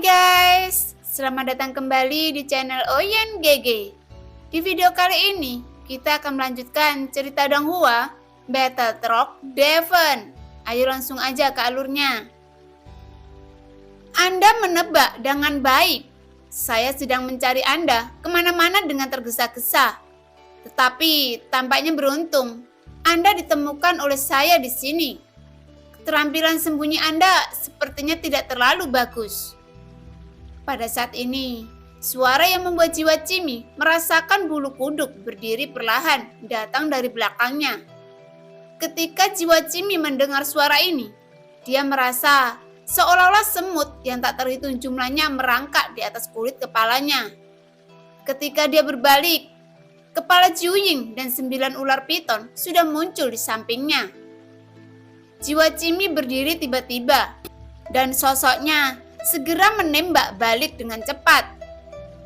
guys, selamat datang kembali di channel Oyen GG. Di video kali ini, kita akan melanjutkan cerita Donghua Battle Truck Devon. Ayo langsung aja ke alurnya. Anda menebak dengan baik. Saya sedang mencari Anda kemana-mana dengan tergesa-gesa. Tetapi tampaknya beruntung, Anda ditemukan oleh saya di sini. Keterampilan sembunyi Anda sepertinya tidak terlalu bagus. Pada saat ini, suara yang membuat jiwa Cimi merasakan bulu kuduk berdiri perlahan datang dari belakangnya. Ketika jiwa Cimi mendengar suara ini, dia merasa seolah-olah semut yang tak terhitung jumlahnya merangkak di atas kulit kepalanya. Ketika dia berbalik, kepala Juying dan 9 ular piton sudah muncul di sampingnya. Jiwa Cimi berdiri tiba-tiba, dan sosoknya segera menembak balik dengan cepat.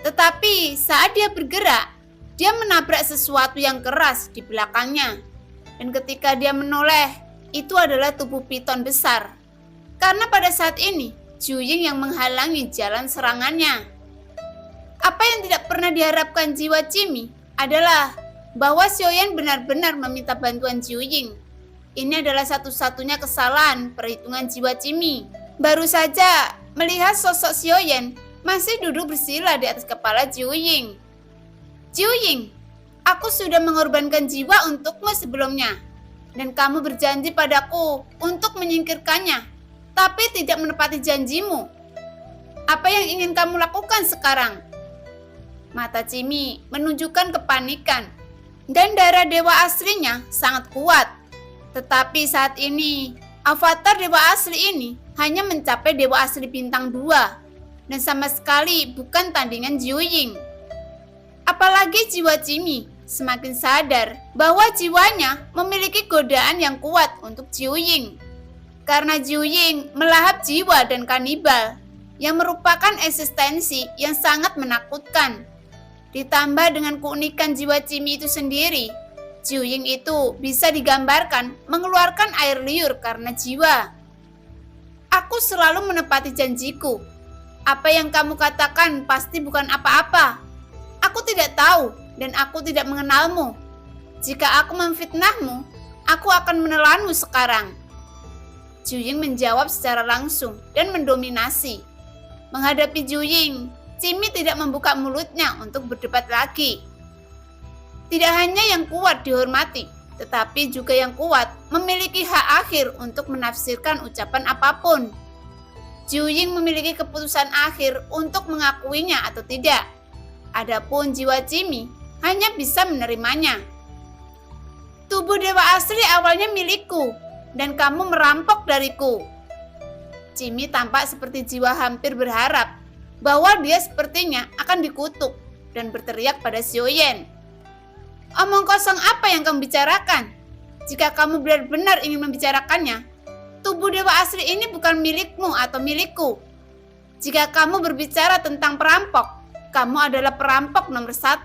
Tetapi saat dia bergerak, dia menabrak sesuatu yang keras di belakangnya. Dan ketika dia menoleh, itu adalah tubuh piton besar. Karena pada saat ini, Juying yang menghalangi jalan serangannya. Apa yang tidak pernah diharapkan jiwa Cimi adalah bahwa Xiaoyan benar-benar meminta bantuan Juying. Ini adalah satu-satunya kesalahan perhitungan jiwa Cimi. Baru saja melihat sosok Xiaoyan masih duduk bersila di atas kepala Juying. Juying, aku sudah mengorbankan jiwa untukmu sebelumnya. Dan kamu berjanji padaku untuk menyingkirkannya, tapi tidak menepati janjimu. Apa yang ingin kamu lakukan sekarang? Mata Cimi menunjukkan kepanikan. Dan darah dewa aslinya sangat kuat. Tetapi saat ini, avatar dewa asli ini hanya mencapai dewa asli bintang 2 dan sama sekali bukan tandingan Juying. Apalagi jiwa Cimi semakin sadar bahwa jiwanya memiliki godaan yang kuat untuk Juying. Karena Juying melahap jiwa dan kanibal yang merupakan eksistensi yang sangat menakutkan. Ditambah dengan keunikan jiwa Cimi itu sendiri, Juying itu bisa digambarkan mengeluarkan air liur karena jiwa. Aku selalu menepati janjiku. Apa yang kamu katakan pasti bukan apa-apa. Aku tidak tahu dan aku tidak mengenalmu. Jika aku memfitnahmu, aku akan menelanmu sekarang. Juying menjawab secara langsung dan mendominasi. Menghadapi Juying, Cimi tidak membuka mulutnya untuk berdebat lagi. Tidak hanya yang kuat dihormati, tetapi juga yang kuat memiliki hak akhir untuk menafsirkan ucapan apapun. Juying memiliki keputusan akhir untuk mengakuinya atau tidak. Adapun jiwa Cimi hanya bisa menerimanya. Tubuh dewa asli awalnya milikku, dan kamu merampok dariku. Cimi tampak seperti jiwa hampir berharap bahwa dia sepertinya akan dikutuk dan berteriak pada Xiaoyan. Omong kosong apa yang kamu bicarakan? Jika kamu benar-benar ingin membicarakannya, tubuh dewa asli ini bukan milikmu atau milikku. Jika kamu berbicara tentang perampok, kamu adalah perampok nomor 1.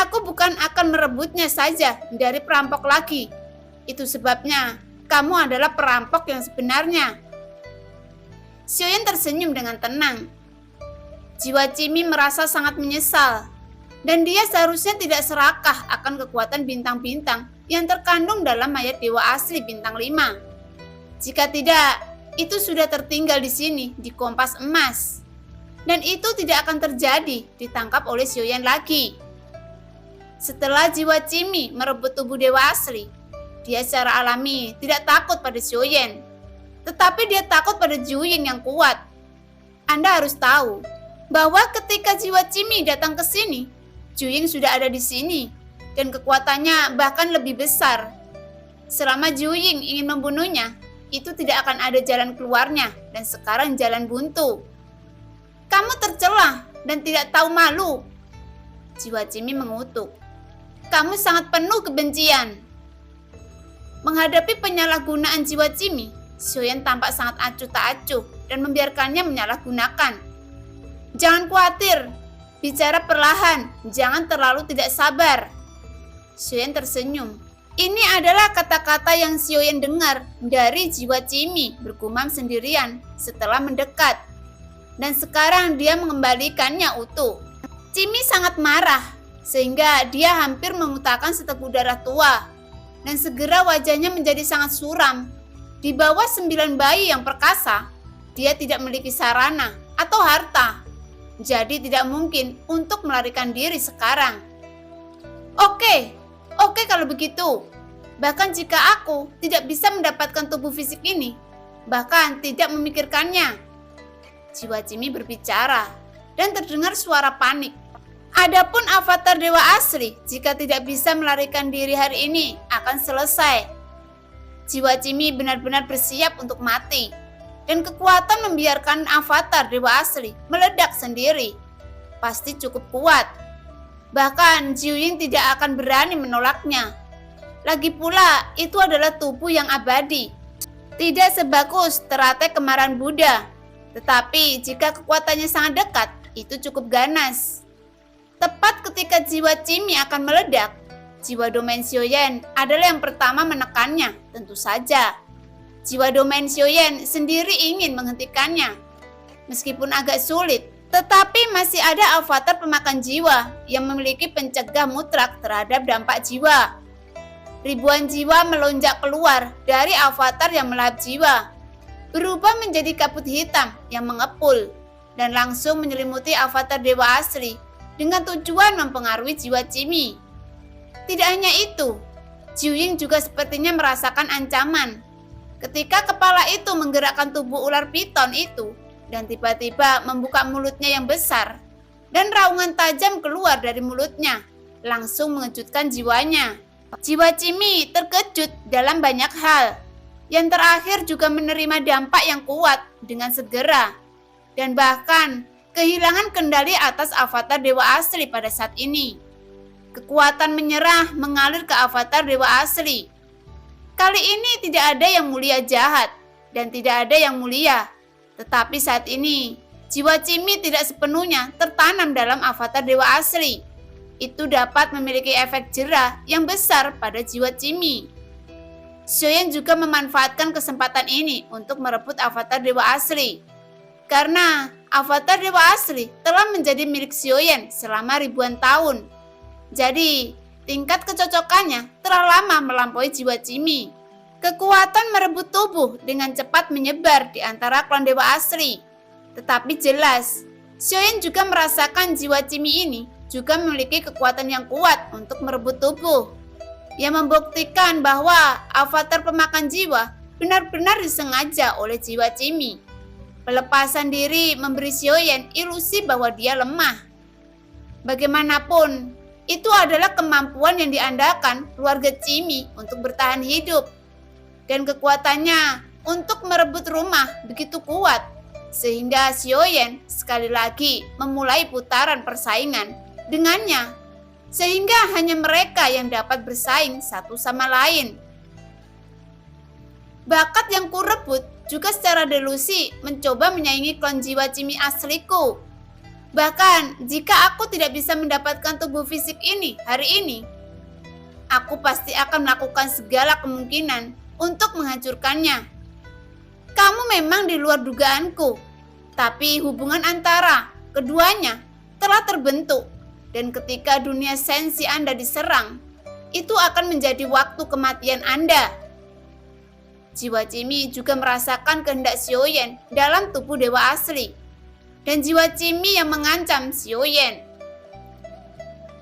Aku bukan akan merebutnya saja dari perampok lagi. Itu sebabnya kamu adalah perampok yang sebenarnya. Xiaoyan tersenyum dengan tenang. Jiwa Cimi merasa sangat menyesal. Dan dia seharusnya tidak serakah akan kekuatan bintang-bintang yang terkandung dalam mayat dewa asli bintang 5. Jika tidak, itu sudah tertinggal di sini di kompas emas. Dan itu tidak akan terjadi ditangkap oleh Xiaoyan lagi. Setelah jiwa Cimi merebut tubuh dewa asli, dia secara alami tidak takut pada Xiaoyan. Tetapi dia takut pada Juying yang kuat. Anda harus tahu bahwa ketika jiwa Cimi datang ke sini, Juying sudah ada di sini, dan kekuatannya bahkan lebih besar. Selama Juying ingin membunuhnya, itu tidak akan ada jalan keluarnya, dan sekarang jalan buntu. Kamu tercela dan tidak tahu malu. Jiwa Cimi mengutuk. Kamu sangat penuh kebencian. Menghadapi penyalahgunaan jiwa Cimi, Xiaoyan tampak sangat acuh tak acuh dan membiarkannya menyalahgunakan. Jangan khawatir. Bicara perlahan, jangan terlalu tidak sabar. Xiaoyan tersenyum. Ini adalah kata-kata yang Xiaoyan dengar dari jiwa Cimi bergumam sendirian setelah mendekat. dan sekarang dia mengembalikannya utuh. Cimi sangat marah, sehingga dia hampir memuntahkan seteguk darah tua, dan segera wajahnya menjadi sangat suram. Di bawah 9 bayi yang perkasa, dia tidak memiliki sarana atau harta, jadi tidak mungkin untuk melarikan diri sekarang. Oke kalau begitu. Bahkan jika aku tidak bisa mendapatkan tubuh fisik ini, bahkan tidak memikirkannya. Jiwa Cimi berbicara dan terdengar suara panik. Adapun avatar dewa asli, jika tidak bisa melarikan diri hari ini, akan selesai. Jiwa Cimi benar-benar bersiap untuk mati, dan kekuatan membiarkan avatar dewa asli meledak sendiri. Pasti cukup kuat. Bahkan Jiu Ying tidak akan berani menolaknya. Lagi pula, itu adalah tubuh yang abadi. Tidak sebagus teratai kemarahan Buddha. Tetapi jika kekuatannya sangat dekat, itu cukup ganas. Tepat ketika jiwa Cimi akan meledak, jiwa domain Xiaoyan adalah yang pertama menekannya, tentu saja. Jiwa domain Xiaoyan sendiri ingin menghentikannya. Meskipun agak sulit, tetapi masih ada avatar pemakan jiwa yang memiliki pencegah mutlak terhadap dampak jiwa. Ribuan jiwa melonjak keluar dari avatar yang melahap jiwa, berubah menjadi kabut hitam yang mengepul, dan langsung menyelimuti avatar dewa asli dengan tujuan mempengaruhi jiwa Cimi. Tidak hanya itu, Jiu Ying juga sepertinya merasakan ancaman. Ketika kepala itu menggerakkan tubuh ular piton itu, dan tiba-tiba membuka mulutnya yang besar, dan raungan tajam keluar dari mulutnya, langsung mengejutkan jiwanya. Jiwa Cimi terkejut dalam banyak hal. Yang terakhir juga menerima dampak yang kuat dengan segera, dan bahkan kehilangan kendali atas avatar dewa asli pada saat ini. Kekuatan menyerah mengalir ke avatar dewa asli. Kali ini tidak ada yang mulia jahat dan tidak ada yang mulia. Tetapi saat ini, jiwa Cimi tidak sepenuhnya tertanam dalam avatar dewa asli. Itu dapat memiliki efek jera yang besar pada jiwa Cimi. Xiaoyan juga memanfaatkan kesempatan ini untuk merebut avatar dewa asli. Karena avatar dewa asli telah menjadi milik Xiaoyan selama ribuan tahun. Jadi, tingkat kecocokannya telah lama melampaui jiwa Cimi. Kekuatan merebut tubuh dengan cepat menyebar di antara klan dewa asli. Tetapi jelas, Xiaoyan juga merasakan jiwa Cimi ini juga memiliki kekuatan yang kuat untuk merebut tubuh, yang membuktikan bahwa avatar pemakan jiwa benar-benar disengaja oleh jiwa Cimi. Pelepasan diri memberi Xiaoyan ilusi bahwa dia lemah. Bagaimanapun, itu adalah kemampuan yang diandalkan keluarga Cimi untuk bertahan hidup. Dan kekuatannya untuk merebut rumah begitu kuat, sehingga Xiaoyan sekali lagi memulai putaran persaingan dengannya, sehingga hanya mereka yang dapat bersaing satu sama lain. Bakat yang kurebut juga secara delusi mencoba menyaingi klan jiwa Cimi asliku. Bahkan jika aku tidak bisa mendapatkan tubuh fisik ini hari ini, aku pasti akan melakukan segala kemungkinan untuk menghancurkannya. Kamu memang di luar dugaanku, tapi hubungan antara keduanya telah terbentuk. Dan ketika dunia sensi Anda diserang, itu akan menjadi waktu kematian Anda. Jiwa Cimi juga merasakan kehendak Xiaoyan dalam tubuh dewa asli. Dan jiwa Cimi yang mengancam Xiaoyan.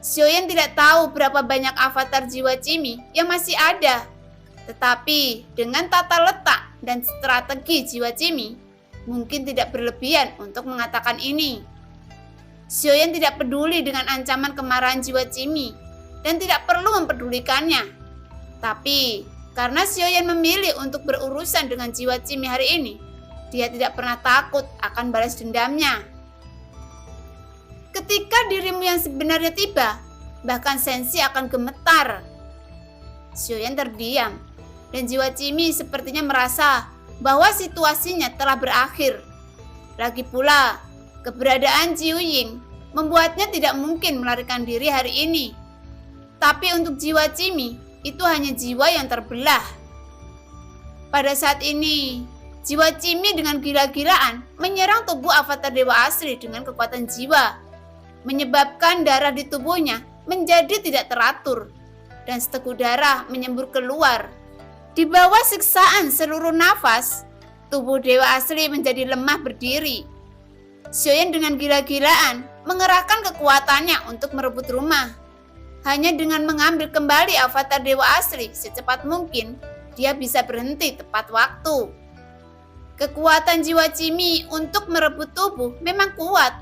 Xiaoyan tidak tahu berapa banyak avatar jiwa Cimi yang masih ada. Tetapi dengan tata letak dan strategi jiwa Cimi, mungkin tidak berlebihan untuk mengatakan ini. Xiaoyan tidak peduli dengan ancaman kemarahan jiwa Cimi dan tidak perlu mempedulikannya. Tapi karena Xiaoyan memilih untuk berurusan dengan jiwa Cimi hari ini, dia tidak pernah takut akan balas dendamnya. Ketika dirimu yang sebenarnya tiba, bahkan sensi akan gemetar. Xiaoyan terdiam, dan jiwa Cimi sepertinya merasa bahwa situasinya telah berakhir. Lagi pula, keberadaan Jiu Ying membuatnya tidak mungkin melarikan diri hari ini. Tapi untuk jiwa Cimi, itu hanya jiwa yang terbelah. Pada saat ini, Jiwa Cimi dengan gila-gilaan menyerang tubuh avatar Dewa Asli dengan kekuatan jiwa, menyebabkan darah di tubuhnya menjadi tidak teratur, dan seteguk darah menyembur keluar. Di bawah siksaan seluruh nafas, tubuh Dewa Asli menjadi lemah berdiri. Xiaoyan dengan gila-gilaan mengerahkan kekuatannya untuk merebut rumah. Hanya dengan mengambil kembali avatar Dewa Asli secepat mungkin, dia bisa berhenti tepat waktu. Kekuatan jiwa Cimi untuk merebut tubuh memang kuat,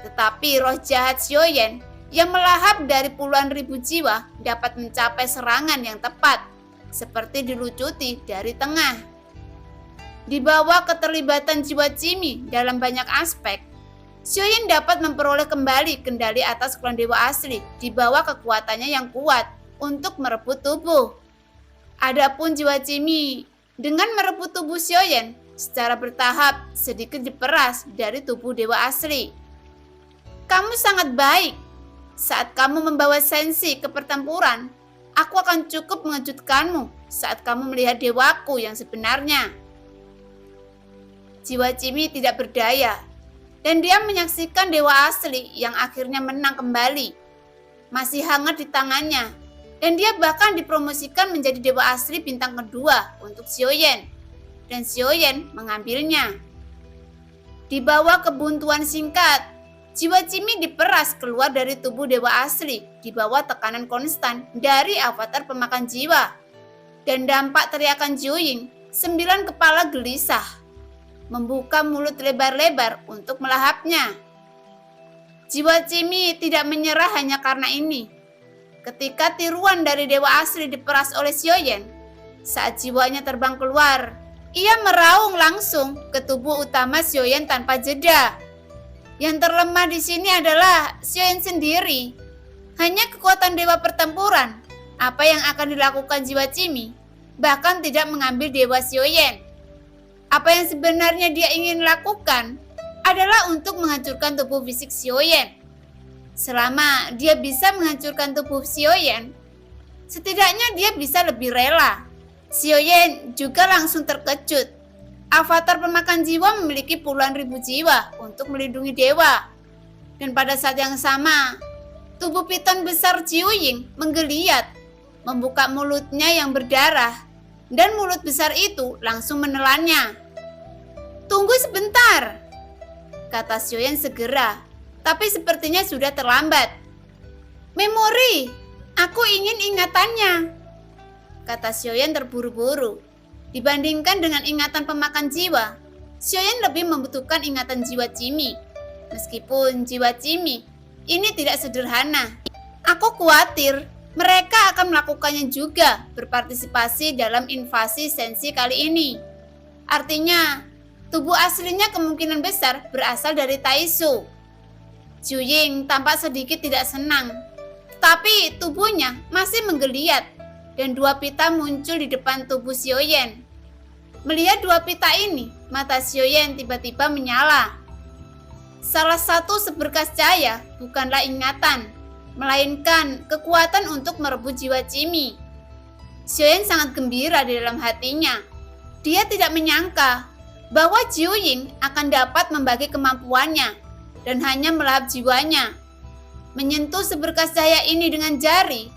tetapi roh jahat Xiaoyan yang melahap dari puluhan ribu jiwa dapat mencapai serangan yang tepat, seperti dilucuti dari tengah. Di bawah keterlibatan jiwa Cimi dalam banyak aspek, Xiaoyan dapat memperoleh kembali kendali atas klan Dewa Asli di bawah kekuatannya yang kuat untuk merebut tubuh. Adapun jiwa Cimi dengan merebut tubuh Xiaoyan secara bertahap sedikit diperas dari tubuh Dewa Asli. Kamu sangat baik. Saat kamu membawa sensi ke pertempuran, aku akan cukup mengejutkanmu saat kamu melihat dewaku yang sebenarnya. Jiwa Cimi tidak berdaya, dan dia menyaksikan Dewa Asli yang akhirnya menang kembali. Masih hangat di tangannya, dan dia bahkan dipromosikan menjadi Dewa Asli bintang kedua untuk Xiaoyan, dan Xiaoyan mengambilnya. Di bawah kebuntuan singkat, jiwa Cimi diperas keluar dari tubuh Dewa Asli di bawah tekanan konstan dari avatar pemakan jiwa, dan dampak teriakan Jiuying, 9 kepala gelisah membuka mulut lebar-lebar untuk melahapnya. Jiwa Cimi tidak menyerah hanya karena ini. Ketika tiruan dari Dewa Asli diperas oleh Xiaoyan, saat jiwanya terbang keluar, ia meraung langsung ke tubuh utama Xiaoyan tanpa jeda. Yang terlemah di sini adalah Xiaoyan sendiri. Hanya kekuatan dewa pertempuran. Apa yang akan dilakukan jiwa Cimi bahkan tidak mengambil Dewa Xiaoyan. Apa yang sebenarnya dia ingin lakukan adalah untuk menghancurkan tubuh fisik Xiaoyan. Selama dia bisa menghancurkan tubuh Xiaoyan, setidaknya dia bisa lebih rela. Xiaoyan juga langsung terkejut. Avatar pemakan jiwa memiliki puluhan ribu jiwa untuk melindungi dewa. Dan pada saat yang sama, tubuh piton besar Jiuying menggeliat, membuka mulutnya yang berdarah, dan mulut besar itu langsung menelannya. Tunggu sebentar, kata Xiaoyan segera, tapi sepertinya sudah terlambat. Memori, aku ingin ingatannya, kata Xiaoyan terburu-buru. Dibandingkan dengan ingatan pemakan jiwa, Xiaoyan lebih membutuhkan ingatan jiwa Cimi. Meskipun jiwa Cimi ini tidak sederhana, aku khawatir mereka akan melakukannya juga berpartisipasi dalam invasi sensi kali ini. Artinya, tubuh aslinya kemungkinan besar berasal dari Taisu. Jiuying tampak sedikit tidak senang, tapi tubuhnya masih menggeliat dan 2 pita muncul di depan tubuh Xiaoyan. Melihat 2 pita ini, mata Xiaoyan tiba-tiba menyala. Salah satu seberkas cahaya bukanlah ingatan, melainkan kekuatan untuk merebut jiwa Cimi. Xiaoyan sangat gembira di dalam hatinya. Dia tidak menyangka bahwa Jiuying akan dapat membagi kemampuannya dan hanya melahap jiwanya. Menyentuh seberkas cahaya ini dengan jari,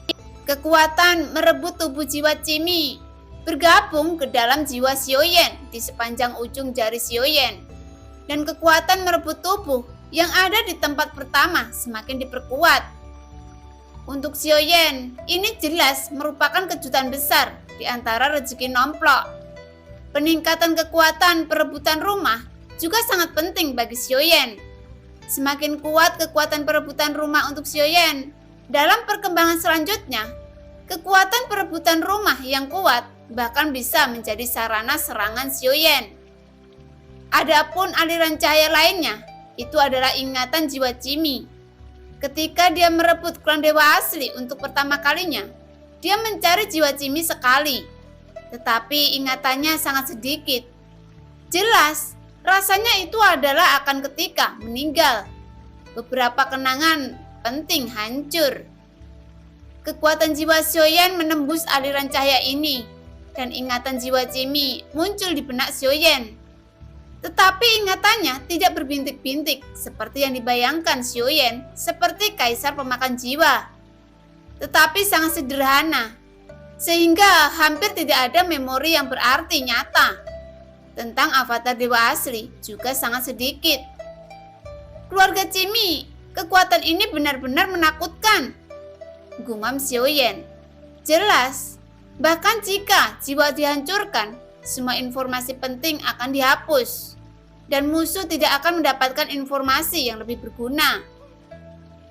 kekuatan merebut tubuh jiwa Cimi bergabung ke dalam jiwa Xiaoyan di sepanjang ujung jari Xiaoyan. Dan kekuatan merebut tubuh yang ada di tempat pertama semakin diperkuat. Untuk Xiaoyan, ini jelas merupakan kejutan besar di antara rezeki nomplok. Peningkatan kekuatan perebutan rumah juga sangat penting bagi Xiaoyan. Semakin kuat kekuatan perebutan rumah untuk Xiaoyan, dalam perkembangan selanjutnya, kekuatan perebutan rumah yang kuat bahkan bisa menjadi sarana serangan Xiaoyan. Adapun aliran cahaya lainnya, itu adalah ingatan jiwa Cimi. Ketika dia merebut klan Dewa Asli untuk pertama kalinya, dia mencari jiwa Cimi sekali, tetapi ingatannya sangat sedikit. Jelas, rasanya itu adalah akan ketika meninggal. Beberapa kenangan penting hancur. Kekuatan jiwa Xiaoyan menembus aliran cahaya ini, dan ingatan jiwa Cimi muncul di benak Xiaoyan. Tetapi ingatannya tidak berbintik-bintik seperti yang dibayangkan Xiaoyan seperti kaisar pemakan jiwa. Tetapi sangat sederhana, sehingga hampir tidak ada memori yang berarti nyata. Tentang avatar dewa asli juga sangat sedikit. Keluarga Cimi, kekuatan ini benar-benar menakutkan, gumam Xiaoyan. Jelas, bahkan jika jiwa dihancurkan, semua informasi penting akan dihapus, dan musuh tidak akan mendapatkan informasi yang lebih berguna.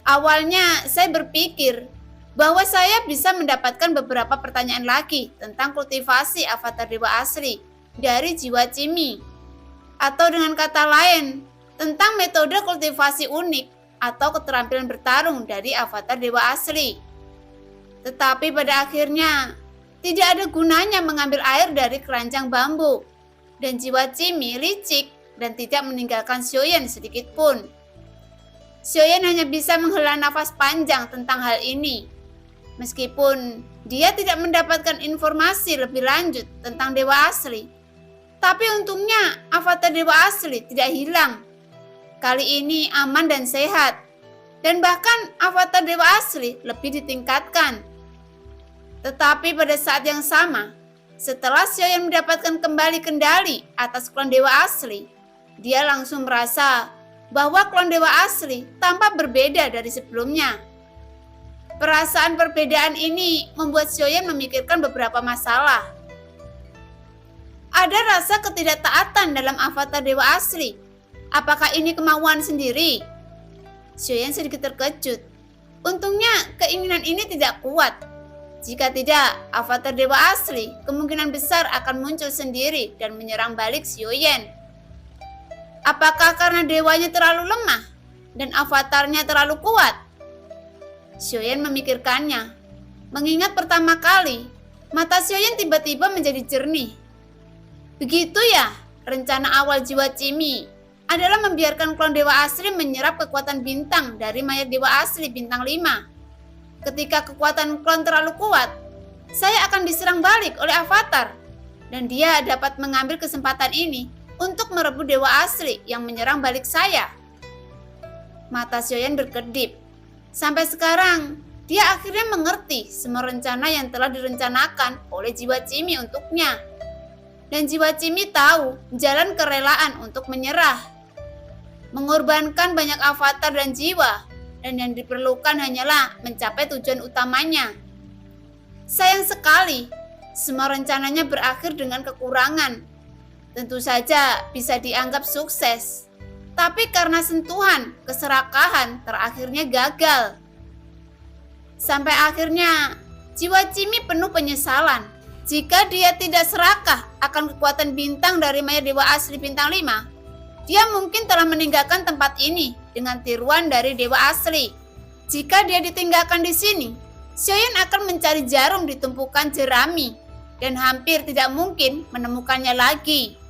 Awalnya saya berpikir bahwa saya bisa mendapatkan beberapa pertanyaan lagi tentang kultivasi avatar dewa asli dari jiwa Cimi, atau dengan kata lain, tentang metode kultivasi unik atau keterampilan bertarung dari avatar dewa asli. Tetapi pada akhirnya, tidak ada gunanya mengambil air dari keranjang bambu, dan jiwa Cimi licik dan tidak meninggalkan Xiaoyan sedikit pun. Xiaoyan hanya bisa menghela nafas panjang tentang hal ini, meskipun dia tidak mendapatkan informasi lebih lanjut tentang dewa asli. Tapi untungnya avatar dewa asli tidak hilang. Kali ini aman dan sehat, dan bahkan avatar dewa asli lebih ditingkatkan. Tetapi pada saat yang sama, setelah Xiaoyan mendapatkan kembali kendali atas klon dewa asli, dia langsung merasa bahwa klon dewa asli tampak berbeda dari sebelumnya. Perasaan perbedaan ini membuat Xiaoyan memikirkan beberapa masalah. Ada rasa ketidaktaatan dalam avatar dewa asli. Apakah ini kemauan sendiri? Xiaoyan sedikit terkejut. Untungnya keinginan ini tidak kuat. Jika tidak, avatar dewa asli kemungkinan besar akan muncul sendiri dan menyerang balik Xiaoyan. Apakah karena dewanya terlalu lemah dan avatarnya terlalu kuat? Xiaoyan memikirkannya. Mengingat pertama kali, mata Xiaoyan tiba-tiba menjadi jernih. Begitu ya, rencana awal jiwa Cimi adalah membiarkan klon dewa asli menyerap kekuatan bintang dari mayat dewa asli bintang 5. Ketika kekuatan klon terlalu kuat, saya akan diserang balik oleh avatar, dan dia dapat mengambil kesempatan ini untuk merebut dewa asli yang menyerang balik saya. Mata Xiaoyan berkedip. Sampai sekarang, dia akhirnya mengerti semua rencana yang telah direncanakan oleh jiwa Cimi untuknya. Dan jiwa Cimi tahu jalan kerelaan untuk menyerah. Mengorbankan banyak avatar dan jiwa, dan yang diperlukan hanyalah mencapai tujuan utamanya. Sayang sekali, semua rencananya berakhir dengan kekurangan. Tentu saja bisa dianggap sukses, tapi karena sentuhan, keserakahan terakhirnya gagal. Sampai akhirnya, jiwa Cimi penuh penyesalan. Jika dia tidak serakah akan kekuatan bintang dari mayat dewa asli bintang 5, dia mungkin telah meninggalkan tempat ini dengan tiruan dari dewa asli. Jika dia ditinggalkan di sini, Xiaoyan akan mencari jarum di tumpukan jerami dan hampir tidak mungkin menemukannya lagi.